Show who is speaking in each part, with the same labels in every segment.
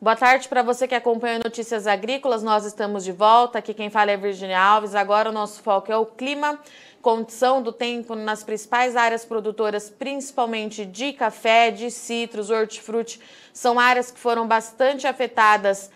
Speaker 1: Boa tarde para você que acompanha Notícias Agrícolas. Nós estamos de volta. Aqui quem fala é Virginia Alves. Agora o nosso foco é o clima, condição do tempo nas principais áreas produtoras, principalmente de café, de citros, hortifruti. São áreas que foram bastante afetadas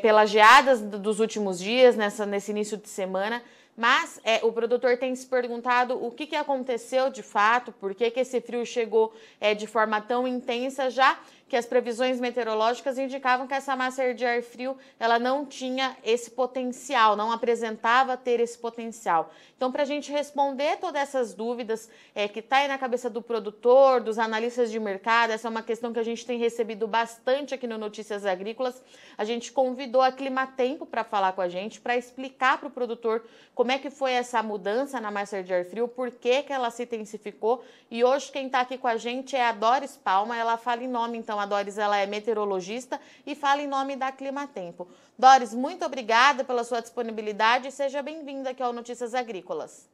Speaker 1: pelas geadas dos últimos dias, nesse início de semana. Mas o produtor tem se perguntado o que aconteceu de fato, por que esse frio chegou de forma tão intensa, já que as previsões meteorológicas indicavam que essa massa de ar frio ela não tinha esse potencial, não apresentava ter esse potencial. Então, para a gente responder todas essas dúvidas que está aí na cabeça do produtor, dos analistas de mercado, essa é uma questão que a gente tem recebido bastante aqui no Notícias Agrícolas. A gente convidou a Climatempo para falar com a gente, para explicar para o produtor como é que foi essa mudança na massa de ar frio, por que ela se intensificou. E hoje quem está aqui com a gente é a Doris Palma, ela fala em nome, então, a Doris ela é meteorologista e fala em nome da Climatempo. Doris, muito obrigada pela sua disponibilidade e seja bem-vinda aqui ao Notícias Agrícolas.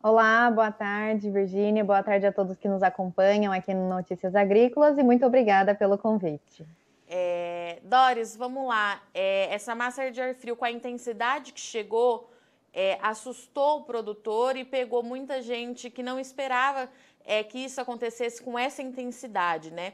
Speaker 2: Olá, boa tarde, Virgínia, boa tarde a todos que nos acompanham aqui no Notícias Agrícolas e muito obrigada pelo convite.
Speaker 1: Doris, vamos lá, essa massa de ar frio com a intensidade que chegou, assustou o produtor e pegou muita gente que não esperava que isso acontecesse com essa intensidade, né?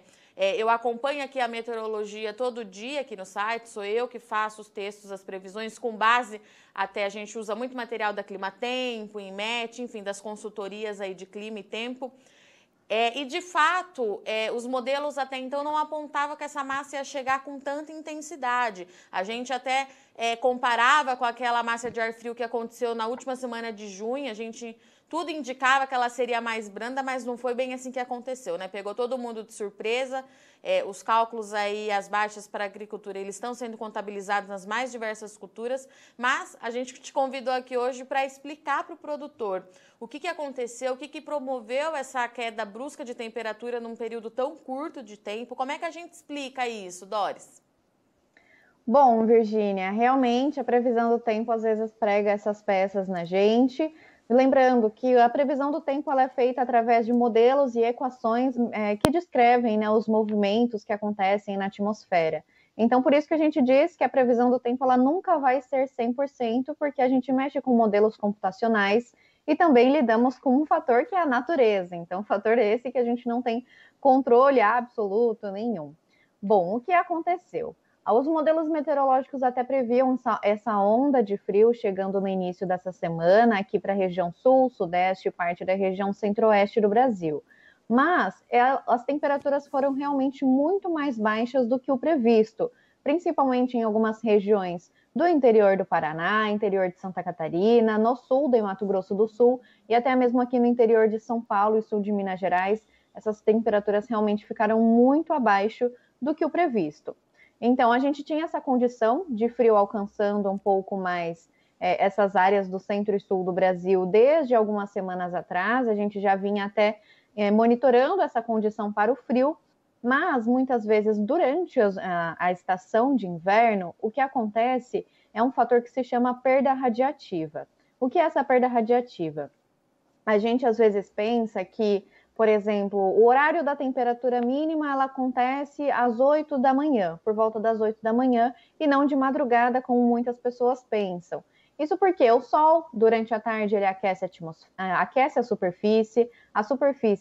Speaker 1: Eu acompanho aqui a meteorologia todo dia aqui no site, sou eu que faço os textos, as previsões com base, até a gente usa muito material da Climatempo, INMET, enfim, das consultorias aí de clima e tempo. E de fato, os modelos até então não apontavam que essa massa ia chegar com tanta intensidade. A gente até comparava com aquela massa de ar frio que aconteceu na última semana de junho, tudo indicava que ela seria mais branda, mas não foi bem assim que aconteceu, né? Pegou todo mundo de surpresa, os cálculos aí, as baixas para a agricultura, eles estão sendo contabilizados nas mais diversas culturas, mas a gente te convidou aqui hoje para explicar para o produtor o que aconteceu, o que promoveu essa queda brusca de temperatura num período tão curto de tempo. Como é que a gente explica isso, Doris?
Speaker 2: Bom, Virgínia, realmente a previsão do tempo às vezes prega essas peças na gente. Lembrando que a previsão do tempo ela é feita através de modelos e equações que descrevem, né, os movimentos que acontecem na atmosfera. Então, por isso que a gente diz que a previsão do tempo ela nunca vai ser 100%, porque a gente mexe com modelos computacionais e também lidamos com um fator que é a natureza. Então, fator esse que a gente não tem controle absoluto nenhum. Bom, o que aconteceu? Os modelos meteorológicos até previam essa onda de frio chegando no início dessa semana aqui para a região sul, sudeste e parte da região centro-oeste do Brasil. Mas as temperaturas foram realmente muito mais baixas do que o previsto, principalmente em algumas regiões do interior do Paraná, interior de Santa Catarina, no sul do Mato Grosso do Sul e até mesmo aqui no interior de São Paulo e sul de Minas Gerais. Essas temperaturas realmente ficaram muito abaixo do que o previsto. Então, a gente tinha essa condição de frio alcançando um pouco mais essas áreas do centro e sul do Brasil desde algumas semanas atrás. A gente já vinha até monitorando essa condição para o frio, mas muitas vezes durante a estação de inverno, o que acontece é um fator que se chama perda radiativa. O que é essa perda radiativa? A gente às vezes pensa que, por exemplo, o horário da temperatura mínima ela acontece às 8 da manhã, por volta das 8 da manhã, e não de madrugada, como muitas pessoas pensam. Isso porque o Sol, durante a tarde, ele aquece a superfície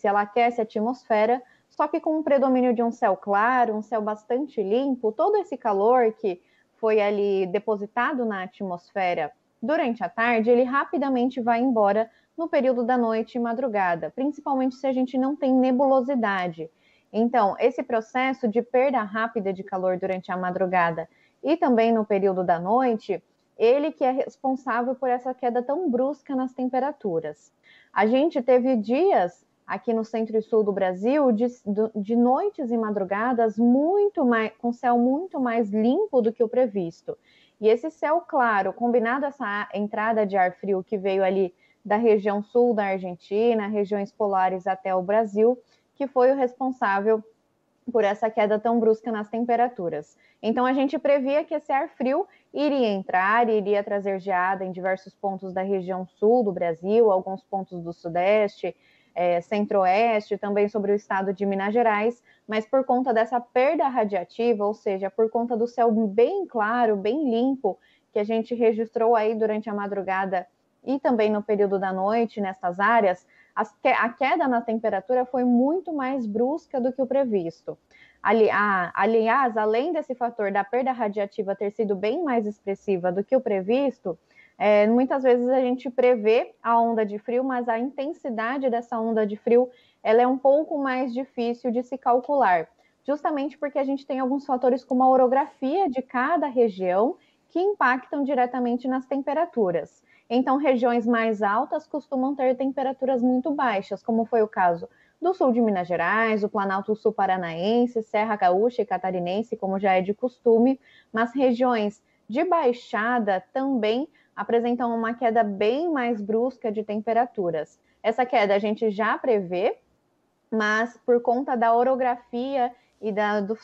Speaker 2: ela aquece a atmosfera, só que com o predomínio de um céu claro, um céu bastante limpo, todo esse calor que foi ali depositado na atmosfera durante a tarde, ele rapidamente vai embora no período da noite e madrugada, principalmente se a gente não tem nebulosidade. Então, esse processo de perda rápida de calor durante a madrugada e também no período da noite, ele que é responsável por essa queda tão brusca nas temperaturas. A gente teve dias aqui no centro e sul do Brasil de noites e madrugadas com céu muito mais limpo do que o previsto. E esse céu claro, combinado a essa entrada de ar frio que veio ali da região sul da Argentina, regiões polares até o Brasil, que foi o responsável por essa queda tão brusca nas temperaturas. Então, a gente previa que esse ar frio iria entrar, iria trazer geada em diversos pontos da região sul do Brasil, alguns pontos do sudeste, Centro-Oeste, também sobre o estado de Minas Gerais, mas por conta dessa perda radiativa, ou seja, por conta do céu bem claro, bem limpo, que a gente registrou aí durante a madrugada e também no período da noite nessas áreas, a queda na temperatura foi muito mais brusca do que o previsto. Aliás, além desse fator da perda radiativa ter sido bem mais expressiva do que o previsto, muitas vezes a gente prevê a onda de frio, mas a intensidade dessa onda de frio ela é um pouco mais difícil de se calcular, justamente porque a gente tem alguns fatores como a orografia de cada região que impactam diretamente nas temperaturas. Então, regiões mais altas costumam ter temperaturas muito baixas, como foi o caso do sul de Minas Gerais, o Planalto Sul Paranaense, Serra Gaúcha e Catarinense, como já é de costume, mas regiões de baixada também apresentam uma queda bem mais brusca de temperaturas. Essa queda a gente já prevê, mas por conta da orografia e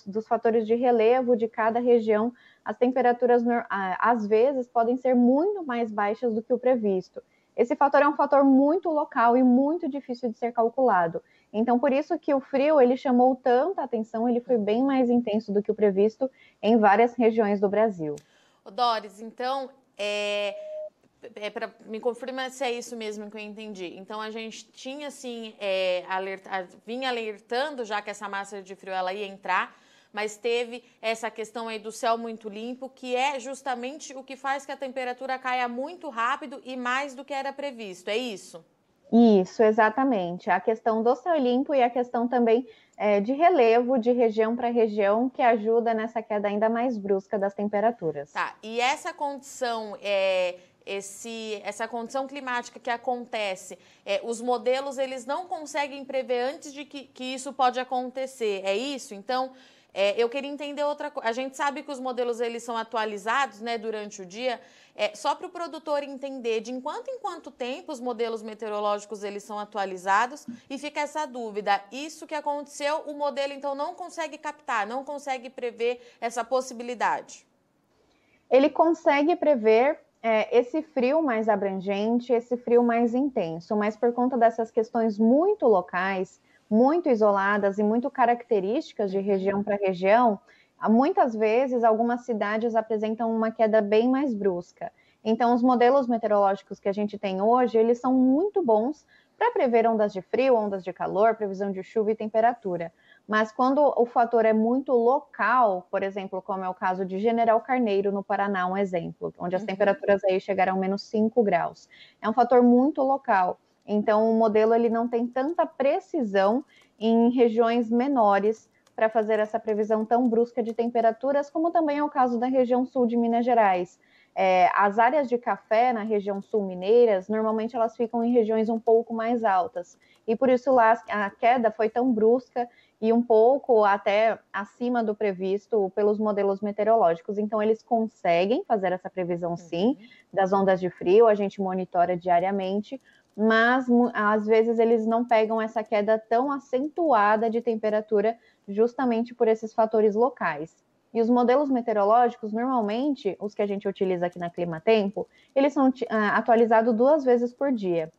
Speaker 2: dos fatores de relevo de cada região, as temperaturas às vezes podem ser muito mais baixas do que o previsto. Esse fator é um fator muito local e muito difícil de ser calculado. Então, por isso que o frio ele chamou tanta atenção, ele foi bem mais intenso do que o previsto em várias regiões do Brasil.
Speaker 1: Doris, então, me confirma se é isso mesmo que eu entendi. Então, a gente tinha, assim, vinha alertando já que essa massa de frio ela ia entrar, mas teve essa questão aí do céu muito limpo, que é justamente o que faz que a temperatura caia muito rápido e mais do que era previsto, é isso?
Speaker 2: Isso, exatamente. A questão do céu limpo e a questão também de relevo de região para região, que ajuda nessa queda ainda mais brusca das temperaturas.
Speaker 1: Tá, e essa condição, essa condição climática que acontece, os modelos eles não conseguem prever antes de que isso pode acontecer, é isso? Então, eu queria entender outra coisa. A gente sabe que os modelos eles são atualizados, né, durante o dia, só para o produtor entender de enquanto em quanto tempo os modelos meteorológicos eles são atualizados e fica essa dúvida. Isso que aconteceu, o modelo então não consegue captar, não consegue prever essa possibilidade.
Speaker 2: Ele consegue prever esse frio mais abrangente, esse frio mais intenso, mas por conta dessas questões muito locais, muito isoladas e muito características de região para região, muitas vezes algumas cidades apresentam uma queda bem mais brusca. Então, os modelos meteorológicos que a gente tem hoje, eles são muito bons para prever ondas de frio, ondas de calor, previsão de chuva e temperatura. Mas quando o fator é muito local, por exemplo, como é o caso de General Carneiro, no Paraná, um exemplo, onde as temperaturas aí chegaram a menos 5 graus. É um fator muito local. Então, o modelo ele não tem tanta precisão em regiões menores para fazer essa previsão tão brusca de temperaturas, como também é o caso da região sul de Minas Gerais. As áreas de café na região sul mineiras, normalmente elas ficam em regiões um pouco mais altas. E por isso lá a queda foi tão brusca e um pouco até acima do previsto pelos modelos meteorológicos. Então, eles conseguem fazer essa previsão, sim, das ondas de frio, a gente monitora diariamente, mas às vezes eles não pegam essa queda tão acentuada de temperatura justamente por esses fatores locais. E os modelos meteorológicos, normalmente, os que a gente utiliza aqui na Climatempo, eles são atualizados 2 vezes por dia.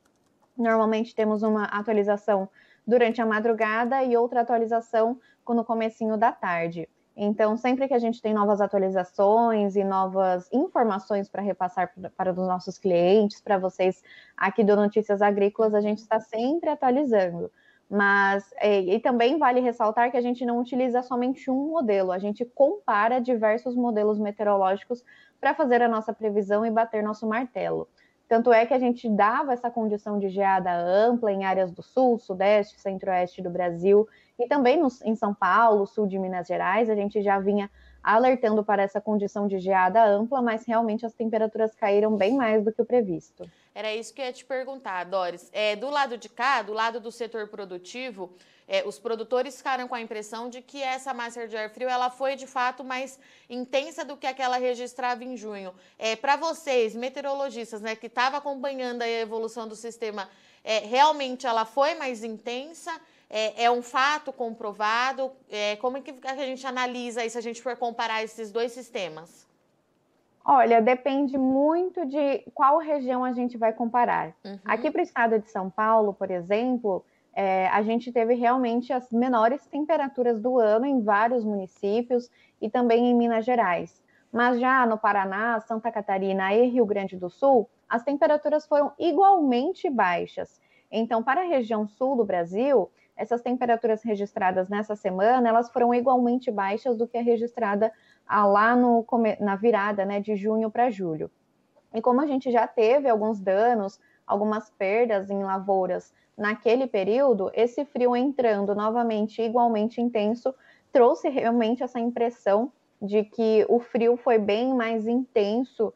Speaker 2: Normalmente temos uma atualização durante a madrugada e outra atualização no comecinho da tarde. Então, sempre que a gente tem novas atualizações e novas informações para repassar para os nossos clientes, para vocês aqui do Notícias Agrícolas, a gente está sempre atualizando. Mas, e também vale ressaltar que a gente não utiliza somente um modelo, a gente compara diversos modelos meteorológicos para fazer a nossa previsão e bater nosso martelo. Tanto é que a gente dava essa condição de geada ampla em áreas do sul, sudeste, centro-oeste do Brasil e também em São Paulo, sul de Minas Gerais, a gente já vinha alertando para essa condição de geada ampla, mas realmente as temperaturas caíram bem mais do que o previsto.
Speaker 1: Era isso que eu ia te perguntar, Doris. Do lado de cá, do lado do setor produtivo, os produtores ficaram com a impressão de que essa massa de ar frio ela foi de fato mais intensa do que aquela registrada em junho. Para vocês, meteorologistas, né, que estavam acompanhando a evolução do sistema, realmente ela foi mais intensa? É um fato comprovado? Como é que a gente analisa isso se a gente for comparar esses dois sistemas?
Speaker 2: Olha, depende muito de qual região a gente vai comparar. Aqui para o estado de São Paulo, por exemplo, a gente teve realmente as menores temperaturas do ano em vários municípios e também em Minas Gerais. Mas já no Paraná, Santa Catarina e Rio Grande do Sul, as temperaturas foram igualmente baixas. Então, para a região sul do Brasil, essas temperaturas registradas nessa semana, elas foram igualmente baixas do que a registrada lá na virada, né, de junho para julho. E como a gente já teve alguns danos, algumas perdas em lavouras naquele período, esse frio entrando novamente igualmente intenso trouxe realmente essa impressão de que o frio foi bem mais intenso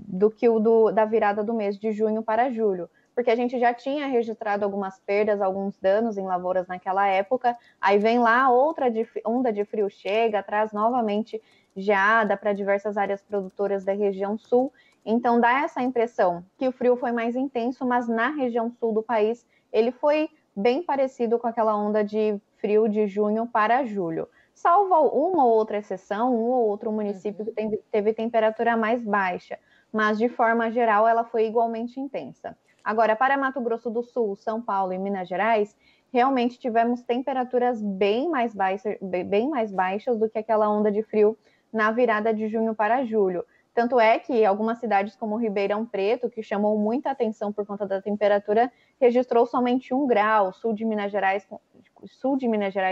Speaker 2: do que o da virada do mês de junho para julho, porque a gente já tinha registrado algumas perdas, alguns danos em lavouras naquela época, aí vem lá outra onda de frio chega, traz novamente geada para diversas áreas produtoras da região sul, então dá essa impressão que o frio foi mais intenso, mas na região sul do país ele foi bem parecido com aquela onda de frio de junho para julho. Salvo uma ou outra exceção, um ou outro município que teve temperatura mais baixa, mas de forma geral ela foi igualmente intensa. Agora, para Mato Grosso do Sul, São Paulo e Minas Gerais, realmente tivemos temperaturas bem mais baixas do que aquela onda de frio na virada de junho para julho. Tanto é que algumas cidades como Ribeirão Preto, que chamou muita atenção por conta da temperatura, registrou somente 1 grau, sul de Minas Gerais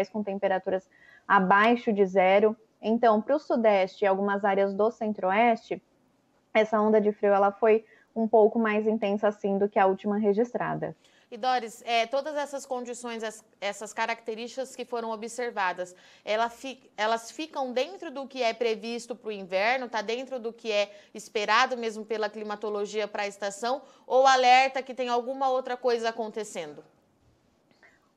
Speaker 2: com temperaturas abaixo de zero. Então, para o Sudeste e algumas áreas do Centro-Oeste, essa onda de frio ela foi um pouco mais intensa assim do que a última registrada.
Speaker 1: E Doris, todas essas condições, essas características que foram observadas, elas ficam dentro do que é previsto para o inverno, está dentro do que é esperado mesmo pela climatologia para a estação, ou alerta que tem alguma outra coisa acontecendo?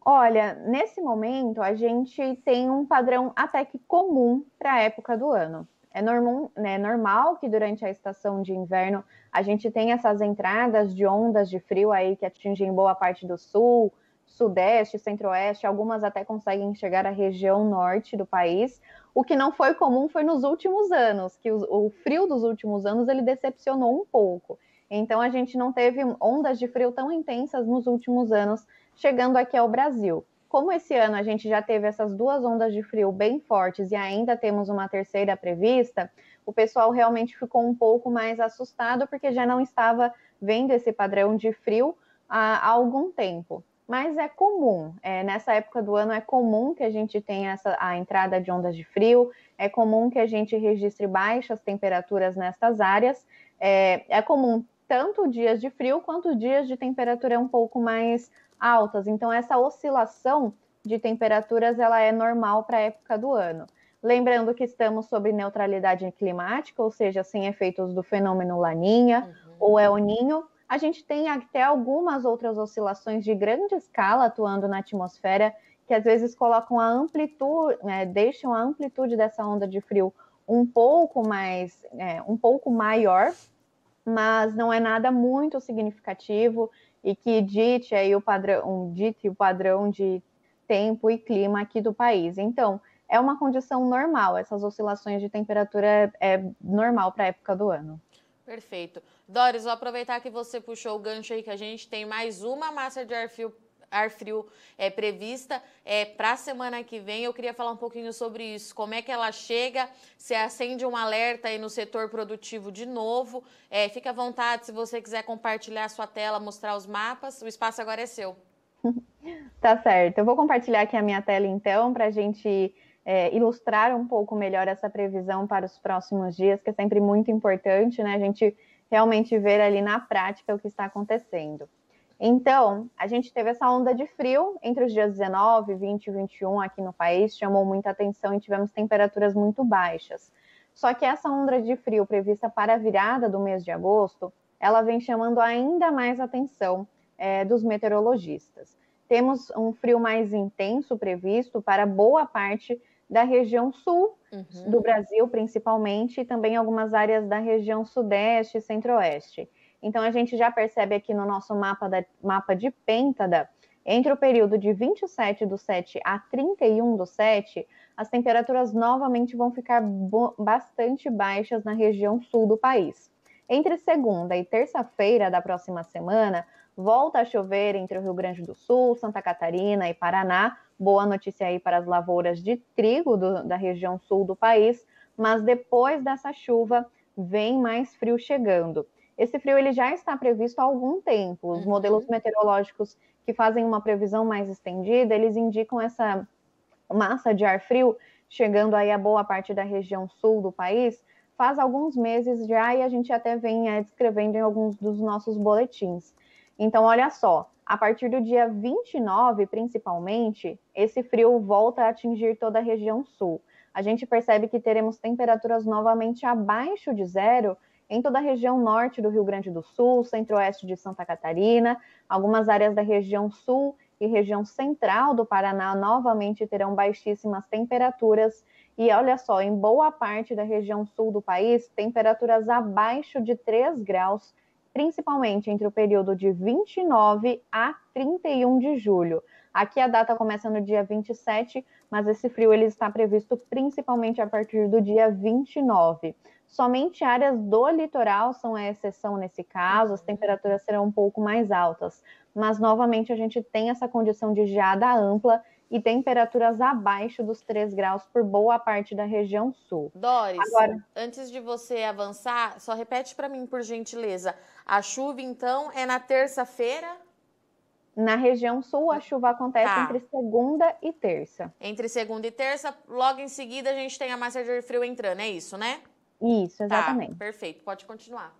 Speaker 2: Olha, nesse momento a gente tem um padrão até que comum para a época do ano. É normal que durante a estação de inverno a gente tenha essas entradas de ondas de frio aí que atingem boa parte do sul, sudeste, centro-oeste, algumas até conseguem chegar à região norte do país. O que não foi comum foi nos últimos anos, que o frio dos últimos anos ele decepcionou um pouco. Então a gente não teve ondas de frio tão intensas nos últimos anos chegando aqui ao Brasil. Como esse ano a gente já teve essas 2 ondas de frio bem fortes e ainda temos uma terceira prevista, o pessoal realmente ficou um pouco mais assustado porque já não estava vendo esse padrão de frio há algum tempo. Mas é comum, nessa época do ano é comum que a gente tenha a entrada de ondas de frio, é comum que a gente registre baixas temperaturas nessas áreas, é comum tanto dias de frio quanto dias de temperatura um pouco mais altas. Então, essa oscilação de temperaturas ela é normal para a época do ano. Lembrando que estamos sob neutralidade climática, ou seja, sem efeitos do fenômeno Laninha ou El Ninho. A gente tem até algumas outras oscilações de grande escala atuando na atmosfera, que às vezes colocam a amplitude, deixam a amplitude dessa onda de frio um pouco maior, mas não é nada muito significativo e que dite aí o padrão de tempo e clima aqui do país. Então, é uma condição normal, essas oscilações de temperatura é normal para a época do ano.
Speaker 1: Perfeito. Doris, vou aproveitar que você puxou o gancho aí, que a gente tem mais uma massa de ar frio prevista para a semana que vem. Eu queria falar um pouquinho sobre isso. Como é que ela chega? Se acende um alerta aí no setor produtivo de novo. Fica à vontade se você quiser compartilhar a sua tela, mostrar os mapas. O espaço agora é seu.
Speaker 2: Tá certo. Eu vou compartilhar aqui a minha tela então para a gente ilustrar um pouco melhor essa previsão para os próximos dias, que é sempre muito importante, né? A gente realmente ver ali na prática o que está acontecendo. Então, a gente teve essa onda de frio entre os dias 19, 20 e 21 aqui no país, chamou muita atenção e tivemos temperaturas muito baixas. Só que essa onda de frio prevista para a virada do mês de agosto, ela vem chamando ainda mais atenção dos meteorologistas. Temos um frio mais intenso previsto para boa parte da região sul do Brasil, principalmente, e também algumas áreas da região sudeste e centro-oeste. Então, a gente já percebe aqui no nosso mapa de Pêntada, entre o período de 27/7 a 31/7, as temperaturas novamente vão ficar bastante baixas na região sul do país. Entre segunda e terça-feira da próxima semana, Volta a chover entre o Rio Grande do Sul, Santa Catarina e Paraná. Boa notícia aí para as lavouras de trigo da região sul do país, mas depois dessa chuva vem mais frio chegando. Esse frio ele já está previsto há algum tempo. Os modelos meteorológicos que fazem uma previsão mais estendida, eles indicam essa massa de ar frio chegando aí a boa parte da região sul do país faz alguns meses já, e a gente até vem descrevendo em alguns dos nossos boletins. Então, olha só, a partir do dia 29, principalmente, esse frio volta a atingir toda a região sul. A gente percebe que teremos temperaturas novamente abaixo de zero em toda a região norte do Rio Grande do Sul, centro-oeste de Santa Catarina, algumas áreas da região sul e região central do Paraná novamente terão baixíssimas temperaturas. E olha só, em boa parte da região sul do país, temperaturas abaixo de 3 graus, principalmente entre o período de 29 a 31 de julho. Aqui a data começa no dia 27, mas esse frio ele está previsto principalmente a partir do dia 29. Somente áreas do litoral são a exceção nesse caso, as temperaturas serão um pouco mais altas. Mas, novamente, a gente tem essa condição de geada ampla e temperaturas abaixo dos 3 graus por boa parte da região sul.
Speaker 1: Doris, antes de você avançar, só repete para mim, por gentileza. A chuva, então, é na terça-feira?
Speaker 2: Na região sul, a chuva acontece entre segunda e terça.
Speaker 1: Entre segunda e terça, logo em seguida a gente tem a massa de ar frio entrando, é isso, né?
Speaker 2: Isso, exatamente.
Speaker 1: Tá, perfeito, pode continuar.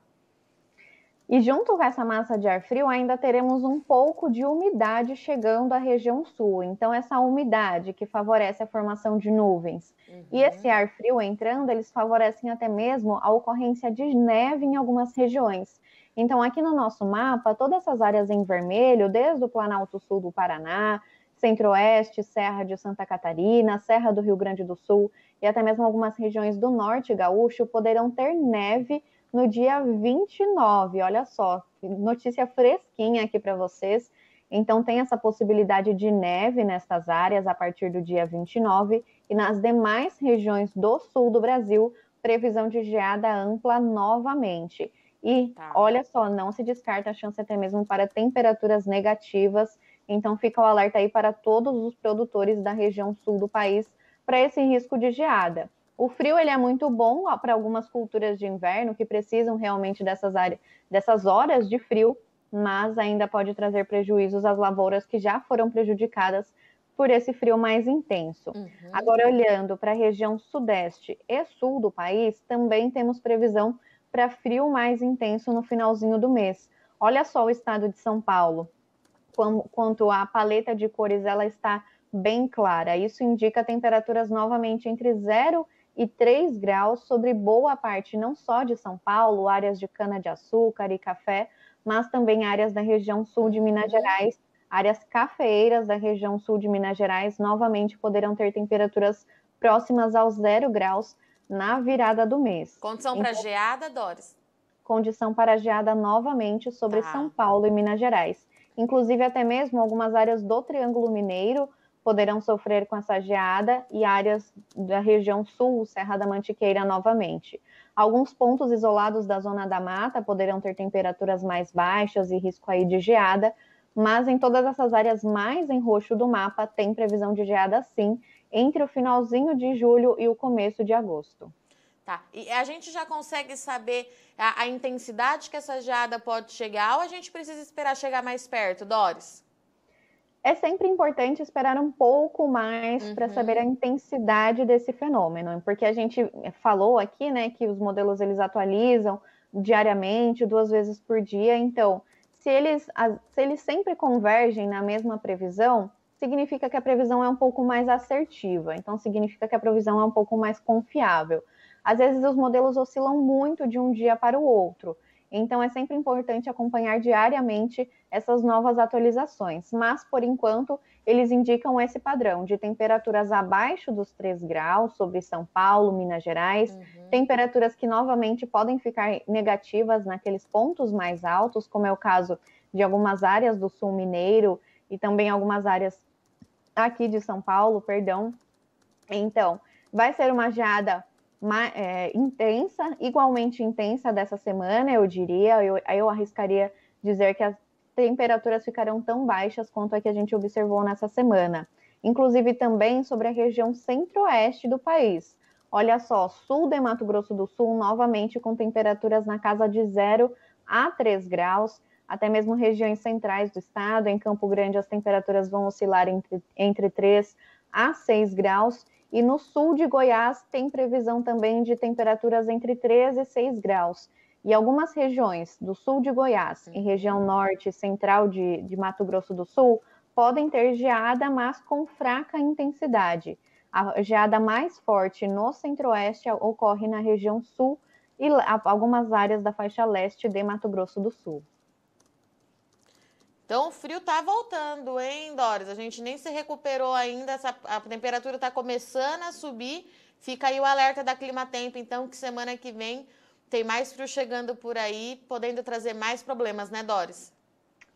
Speaker 2: E junto com essa massa de ar frio, ainda teremos um pouco de umidade chegando à região sul. Então, essa umidade que favorece a formação de nuvens e esse ar frio entrando, eles favorecem até mesmo a ocorrência de neve em algumas regiões. Então, aqui no nosso mapa, todas essas áreas em vermelho, desde o Planalto Sul do Paraná, Centro-Oeste, Serra de Santa Catarina, Serra do Rio Grande do Sul e até mesmo algumas regiões do Norte Gaúcho, poderão ter neve no dia 29, olha só, notícia fresquinha aqui para vocês. Então, tem essa possibilidade de neve nessas áreas a partir do dia 29, e nas demais regiões do sul do Brasil, previsão de geada ampla novamente. E, olha só, não se descarta a chance até mesmo para temperaturas negativas, então fica o alerta aí para todos os produtores da região sul do país para esse risco de geada. O frio ele é muito bom para algumas culturas de inverno que precisam realmente dessas horas de frio, mas ainda pode trazer prejuízos às lavouras que já foram prejudicadas por esse frio mais intenso. Agora, olhando para a região sudeste e sul do país, também temos previsão para frio mais intenso no finalzinho do mês. Olha só o estado de São Paulo, quanto a paleta de cores ela está bem clara. Isso indica temperaturas novamente entre 0 e 3 graus sobre boa parte não só de São Paulo, áreas de cana-de-açúcar e café, mas também áreas da região sul de Minas Gerais, áreas cafeeiras da região sul de Minas Gerais, novamente poderão ter temperaturas próximas aos 0 graus na virada do mês.
Speaker 1: Condição para geada, Doris?
Speaker 2: Condição para geada novamente sobre São Paulo e Minas Gerais. Inclusive, até mesmo algumas áreas do Triângulo Mineiro poderão sofrer com essa geada, e áreas da região sul, Serra da Mantiqueira, novamente. Alguns pontos isolados da zona da mata poderão ter temperaturas mais baixas e risco aí de geada, mas em todas essas áreas mais em roxo do mapa tem previsão de geada sim, entre o finalzinho de julho e o começo de agosto.
Speaker 1: Tá, e a gente já consegue saber a intensidade que essa geada pode chegar, ou a gente precisa esperar chegar mais perto, Doris?
Speaker 2: É sempre importante esperar um pouco mais para saber a intensidade desse fenômeno, porque a gente falou aqui, né, que os modelos eles atualizam diariamente, 2 vezes por dia. Então, se eles sempre convergem na mesma previsão, significa que a previsão é um pouco mais assertiva. Então, significa que a previsão é um pouco mais confiável. Às vezes, os modelos oscilam muito de um dia para o outro. Então, é sempre importante acompanhar diariamente essas novas atualizações. Mas, por enquanto, eles indicam esse padrão de temperaturas abaixo dos 3 graus sobre São Paulo, Minas Gerais, temperaturas que novamente podem ficar negativas naqueles pontos mais altos, como é o caso de algumas áreas do sul mineiro e também algumas áreas aqui de São Paulo, perdão. Então, vai ser uma geada intensa, igualmente intensa dessa semana, eu diria. Eu arriscaria dizer que as temperaturas ficarão tão baixas quanto a que a gente observou nessa semana. Inclusive também sobre a região centro-oeste do país. Olha só, sul de Mato Grosso do Sul, novamente com temperaturas na casa de 0 a 3 graus, até mesmo regiões centrais do estado. Em Campo Grande, as temperaturas vão oscilar entre 3 a 6 graus. E no sul de Goiás, tem previsão também de temperaturas entre 3 e 6 graus. E algumas regiões do sul de Goiás, em região norte e central de Mato Grosso do Sul, podem ter geada, mas com fraca intensidade. A geada mais forte no centro-oeste ocorre na região sul e algumas áreas da faixa leste de Mato Grosso do Sul.
Speaker 1: Então o frio tá voltando, hein, Doris? A gente nem se recuperou ainda, a temperatura tá começando a subir. Fica aí o alerta da Climatempo, então, que semana que vem tem mais frio chegando por aí, podendo trazer mais problemas, né, Doris?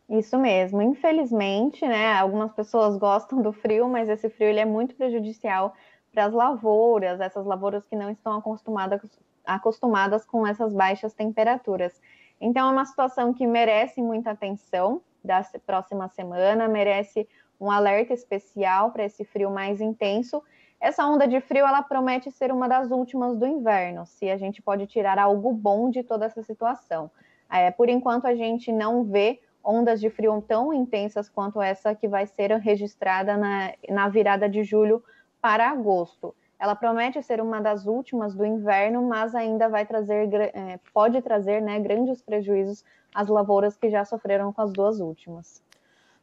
Speaker 2: Isso mesmo. Infelizmente, né, algumas pessoas gostam do frio, mas esse frio ele é muito prejudicial para as lavouras, essas lavouras que não estão acostumadas com essas baixas temperaturas. Então, é uma situação que merece muita atenção da próxima semana, merece um alerta especial para esse frio mais intenso. Essa onda de frio, ela promete ser uma das últimas do inverno, se a gente pode tirar algo bom de toda essa situação. Por enquanto, a gente não vê ondas de frio tão intensas quanto essa que vai ser registrada na virada de julho para agosto. Ela promete ser uma das últimas do inverno, mas ainda pode trazer, né, grandes prejuízos às lavouras que já sofreram com as duas últimas.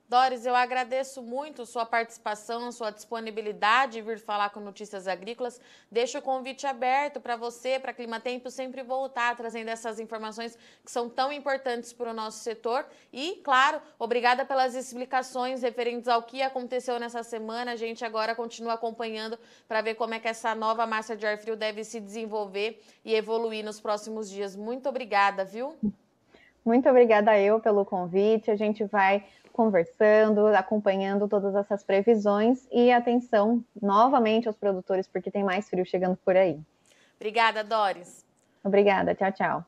Speaker 1: Doris, eu agradeço muito sua participação, sua disponibilidade em vir falar com Notícias Agrícolas. Deixo o convite aberto para você, para a Climatempo, sempre voltar trazendo essas informações que são tão importantes para o nosso setor. E, claro, obrigada pelas explicações referentes ao que aconteceu nessa semana. A gente agora continua acompanhando para ver como é que essa nova massa de ar frio deve se desenvolver e evoluir nos próximos dias. Muito obrigada, viu?
Speaker 2: Muito obrigada eu pelo convite. A gente vai conversando, acompanhando todas essas previsões e atenção novamente aos produtores, porque tem mais frio chegando por aí.
Speaker 1: Obrigada, Doris.
Speaker 2: Obrigada, tchau, tchau.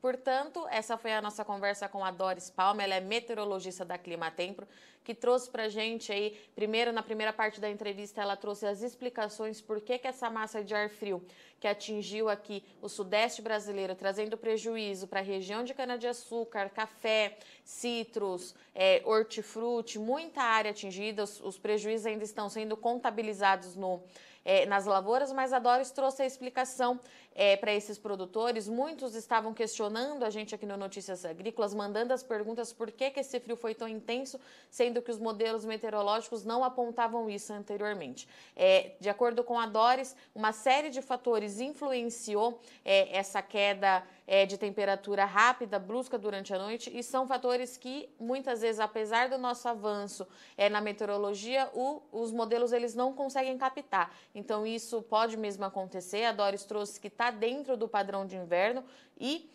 Speaker 1: Portanto, essa foi a nossa conversa com a Doris Palma, ela é meteorologista da Climatempo, que trouxe pra gente aí, na primeira parte da entrevista, ela trouxe as explicações por que essa massa de ar frio que atingiu aqui o sudeste brasileiro, trazendo prejuízo para a região de cana-de-açúcar, café, citros, hortifruti, muita área atingida, os prejuízos ainda estão sendo contabilizados nas lavouras, mas a Doris trouxe a explicação para esses produtores. Muitos estavam questionando a gente aqui no Notícias Agrícolas, mandando as perguntas por que esse frio foi tão intenso, sendo que os modelos meteorológicos não apontavam isso anteriormente. De acordo com a Doris, uma série de fatores influenciou essa queda de temperatura rápida, brusca durante a noite, e são fatores que muitas vezes, apesar do nosso avanço na meteorologia, os modelos eles não conseguem captar. Então isso pode mesmo acontecer. A Doris trouxe que está dentro do padrão de inverno e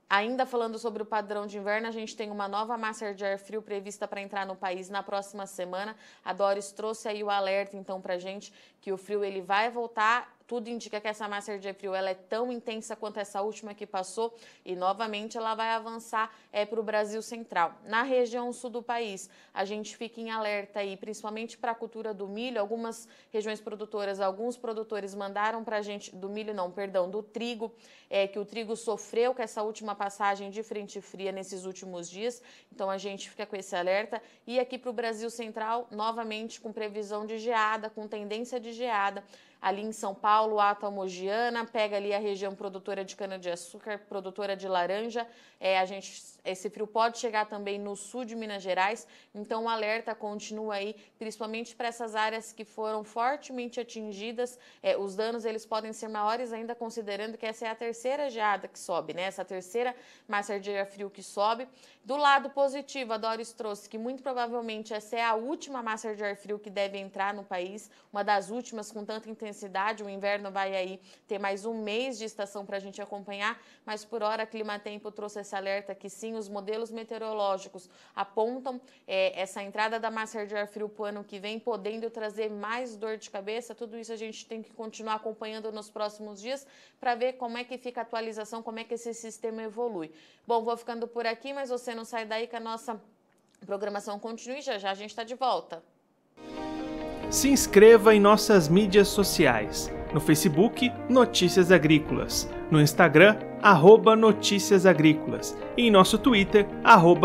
Speaker 1: ainda falando sobre o padrão de inverno, a gente tem uma nova massa de ar frio prevista para entrar no país na próxima semana. A Doris trouxe aí o alerta então para a gente que o frio ele vai voltar. Tudo indica que essa massa de ar frio ela é tão intensa quanto essa última que passou e novamente ela vai avançar para o Brasil Central. Na região sul do país, a gente fica em alerta aí, principalmente para a cultura do milho. Algumas regiões produtoras, alguns produtores mandaram para a gente, do trigo, que o trigo sofreu com essa última passagem de frente fria nesses últimos dias. Então a gente fica com esse alerta. E aqui para o Brasil Central, novamente com previsão de geada, com tendência de geada. Ali em São Paulo, Alta Mogiana, pega ali a região produtora de cana-de-açúcar, produtora de laranja. Esse frio pode chegar também no sul de Minas Gerais, então o alerta continua aí, principalmente para essas áreas que foram fortemente atingidas. Os danos eles podem ser maiores ainda, considerando que essa é a terceira geada que sobe, né? Essa terceira massa de ar frio que sobe. Do lado positivo, a Doris trouxe que muito provavelmente essa é a última massa de ar frio que deve entrar no país, uma das últimas com tanta intensidade intensidade. O inverno vai aí ter mais um mês de estação para a gente acompanhar, mas por hora a Climatempo trouxe esse alerta que sim, os modelos meteorológicos apontam essa entrada da massa de ar frio para o ano que vem, podendo trazer mais dor de cabeça. Tudo isso a gente tem que continuar acompanhando nos próximos dias para ver como é que fica a atualização, como é que esse sistema evolui. Bom, vou ficando por aqui, mas você não sai daí que a nossa programação continua e já já a gente está de volta.
Speaker 3: Se inscreva em nossas mídias sociais. No Facebook, Notícias Agrícolas. No Instagram, @Notícias Agrícolas. E em nosso Twitter,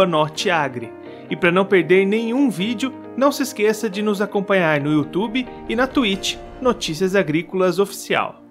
Speaker 3: @Norteagri. E para não perder nenhum vídeo, não se esqueça de nos acompanhar no YouTube e na Twitch, Notícias Agrícolas Oficial.